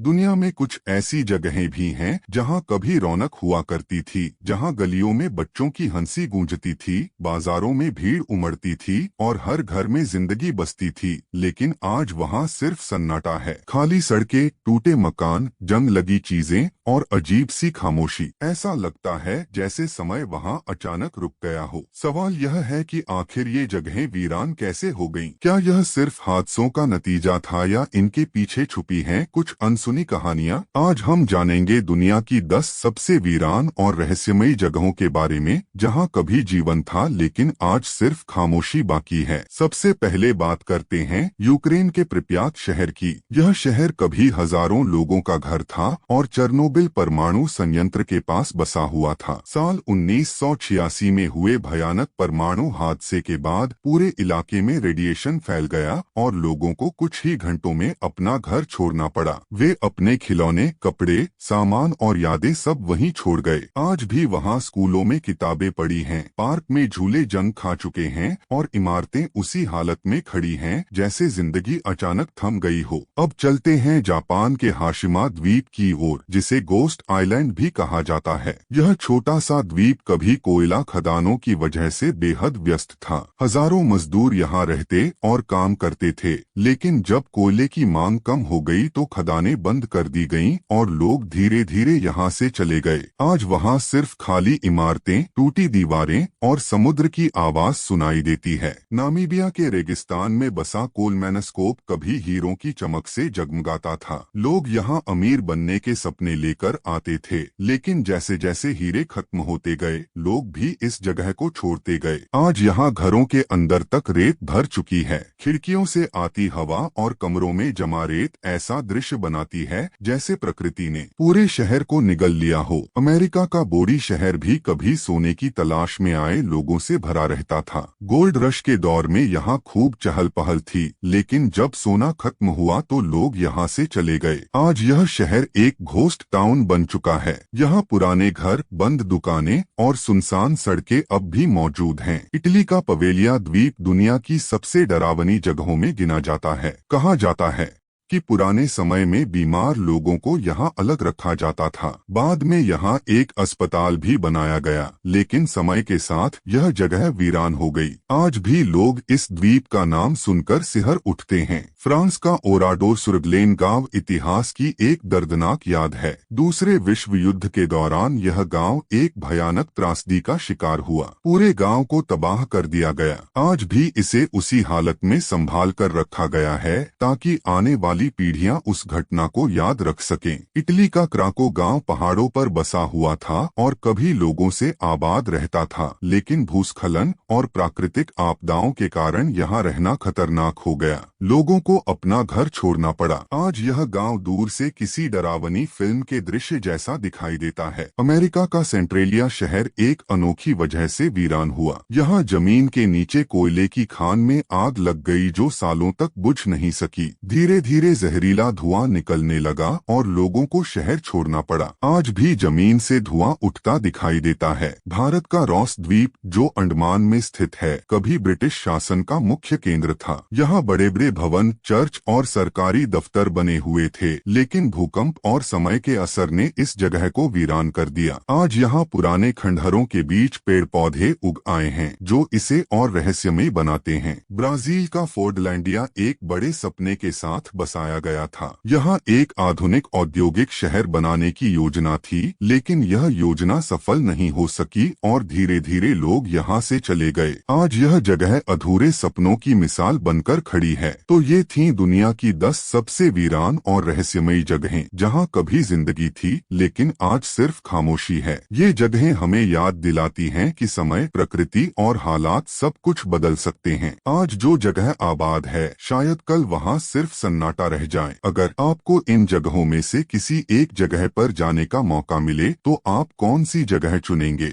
दुनिया में कुछ ऐसी जगहें भी हैं जहां कभी रौनक हुआ करती थी, जहां गलियों में बच्चों की हंसी गूंजती थी, बाजारों में भीड़ उमड़ती थी और हर घर में जिंदगी बसती थी। लेकिन आज वहां सिर्फ सन्नाटा है, खाली सड़कें, टूटे मकान, जंग लगी चीजें और अजीब सी खामोशी। ऐसा लगता है जैसे समय वहां अचानक रुक गया हो। सवाल यह है कि आखिर ये जगहें वीरान कैसे हो गईं? क्या यह सिर्फ हादसों का नतीजा था या इनके पीछे छुपी हैं कुछ अनसुनी कहानियां? आज हम जानेंगे दुनिया की 10 सबसे वीरान और रहस्यमयी जगहों के बारे में, जहां कभी जीवन था लेकिन आज सिर्फ खामोशी बाकी है। सबसे पहले बात करते हैं यूक्रेन के प्रिप्यात शहर की। यह शहर कभी हजारों लोगों का घर था और चेर्नोबिल परमाणु संयंत्र के पास बसा हुआ था। साल 1986 में हुए भयानक परमाणु हादसे के बाद पूरे इलाके में रेडिएशन फैल गया और लोगों को कुछ ही घंटों में अपना घर छोड़ना पड़ा। वे अपने खिलौने, कपड़े, सामान और यादें सब वहीं छोड़ गए। आज भी वहां स्कूलों में किताबें पड़ी हैं, पार्क में झूले जंग खा चुके हैं और इमारतें उसी हालत में खड़ी हैं जैसे जिंदगी अचानक थम गई हो। अब चलते हैं जापान के हाशिमा द्वीप की ओर, जिसे गोस्ट आइलैंड भी कहा जाता है। यह छोटा सा द्वीप कभी कोयला खदानों की वजह से बेहद व्यस्त था। हजारों मजदूर यहाँ रहते और काम करते थे, लेकिन जब कोयले की मांग कम हो गई तो खदानें बंद कर दी गईं और लोग धीरे धीरे यहाँ से चले गए। आज वहाँ सिर्फ खाली इमारतें, टूटी दीवारें और समुद्र की आवाज सुनाई देती है। नामीबिया के रेगिस्तान में बसा कोलमेनस्कोप कभी हीरों की चमक से जगमगाता था। लोग यहाँ अमीर बनने के सपने लेकर आते थे, लेकिन जैसे जैसे हीरे खत्म होते गए, लोग भी इस जगह को छोड़ते गए। आज यहाँ घरों के अंदर तक रेत भर चुकी है। खिड़कियों से आती हवा और कमरों में जमा रेत ऐसा दृश्य बनाती है जैसे प्रकृति ने पूरे शहर को निगल लिया हो। अमेरिका का बोडी शहर भी कभी सोने की तलाश में आए लोगों से भरा रहता था। गोल्ड रश के दौर में यहाँ खूब चहल पहल थी, लेकिन जब सोना खत्म हुआ तो लोग यहाँ से चले गए। आज यह शहर एक घोस्ट टाउन बन चुका है। यहाँ पुराने घर, बंद दुकानें और सुनसान सड़कें अब भी मौजूद हैं। इटली का पवेलिया द्वीप दुनिया की सबसे डरावनी जगहों में गिना जाता है। कहा जाता है कि पुराने समय में बीमार लोगों को यहाँ अलग रखा जाता था। बाद में यहाँ एक अस्पताल भी बनाया गया, लेकिन समय के साथ यह जगह वीरान हो गई। आज भी लोग इस द्वीप का नाम सुनकर सिहर उठते हैं। फ्रांस का ओराडोर सुरगलेन गांव इतिहास की एक दर्दनाक याद है। दूसरे विश्व युद्ध के दौरान यह गांव एक भयानक त्रासदी का शिकार हुआ। पूरे गांव को तबाह कर दिया गया। आज भी इसे उसी हालत में संभाल कर रखा गया है ताकि आने वाली पीढ़ियां उस घटना को याद रख सकें। इटली का क्राको गांव पहाड़ों पर बसा हुआ था और कभी लोगों से आबाद रहता था, लेकिन भूस्खलन और प्राकृतिक आपदाओं के कारण यहाँ रहना खतरनाक हो गया। लोगों को अपना घर छोड़ना पड़ा। आज यह गांव दूर से किसी डरावनी फिल्म के दृश्य जैसा दिखाई देता है। अमेरिका का सेंट्रेलिया शहर एक अनोखी वजह से वीरान हुआ। यहाँ जमीन के नीचे कोयले की खान में आग लग गई जो सालों तक बुझ नहीं सकी। धीरे धीरे जहरीला धुआं निकलने लगा और लोगों को शहर छोड़ना पड़ा। आज भी जमीन से धुआं उठता दिखाई देता है। भारत का रॉस द्वीप जो अंडमान में स्थित है, कभी ब्रिटिश शासन का मुख्य केंद्र था। यहाँ बड़े बड़े भवन, चर्च और सरकारी दफ्तर बने हुए थे, लेकिन भूकंप और समय के असर ने इस जगह को वीरान कर दिया। आज यहाँ पुराने खंडहरों के बीच पेड़ पौधे उग आए हैं जो इसे और रहस्यमयी बनाते हैं। ब्राजील का फोर्डलैंडिया एक बड़े सपने के साथ बसाया गया था। यहाँ एक आधुनिक औद्योगिक शहर बनाने की योजना थी, लेकिन यह योजना सफल नहीं हो सकी और धीरे धीरे लोग यहाँ से चले गए। आज यह जगह अधूरे सपनों की मिसाल बनकर खड़ी है। तो ये थीं दुनिया की 10 सबसे वीरान और रहस्यमयी जगहें जहाँ कभी जिंदगी थी, लेकिन आज सिर्फ खामोशी है। ये जगहें हमें याद दिलाती हैं कि समय, प्रकृति और हालात सब कुछ बदल सकते हैं। आज जो जगह आबाद है, शायद कल वहाँ सिर्फ सन्नाटा रह जाए। अगर आपको इन जगहों में से किसी एक जगह पर जाने का मौका मिले तो आप कौन सी जगह चुनेंगे?